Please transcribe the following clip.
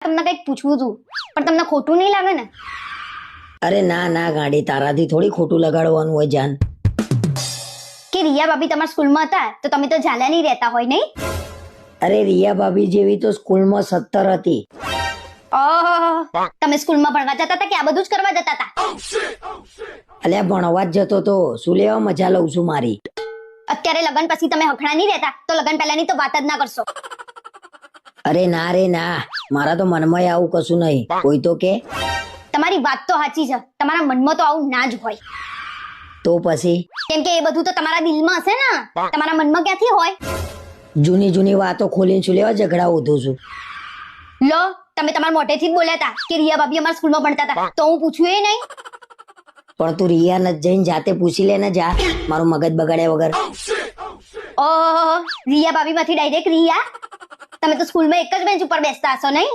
તમને કઈક પૂછવું હતું પણ તમને ખોટું નહીં લાગે ને? અરે ના ના ગાડી, તારાથી થોડી ખોટું લગાડવાનું હોય જાન. કે રિયા ભાભી તમારા સ્કૂલમાં હતા તો તમે તો ઝાલા નહીં રહેતા હોય નહીં? અરે રિયા ભાભી જેવી તો સ્કૂલમાં 17 હતી. ઓહ, તમે સ્કૂલમાં ભણવા જતા હતા કે આ બધું જ કરવા જતા હતા? અલ્યા ભણવા જ જતો તો. શું લેવા મજા લઉં છું મારી? અત્યારે લગન પછી તમે હખણા નહીં રહેતા તો લગન પહેલાની તો વાત જ ના કરશો. અરે ના રે ના, મારા તો મનમાં આવું કશું નહીં. કોઈ તો કે તમારી વાત તો સાચી છે, તમારા મનમાં તો આવું ના જ હોય. તો પછી કેમ કે એ બધું તો તમારા દિલમાં હશે ને, તમારા મનમાં ક્યાંથી હોય? જૂની જૂની વાતો ખોલીને શું લેવા ઝઘડા ઉધું છું? લો, તમે તમારા મોઢેથી જ બોલ્યા હતા કે રિયા ભાભી અમારા સ્કૂલમાં ભણતા હતા, તો હું પૂછ્યું એ નહીં? પણ તું રિયા ન જઈને જાતે પૂછી લે ને, જા. મારું મગજ બગાડ્યા વગર. ઓહ, રિયા ભાભી માંથી ડાયરેક્ટ રિયા? તમે તો સ્કૂલમાં એક જ બેન્ચ ઉપર બેસતા હશો નહીં?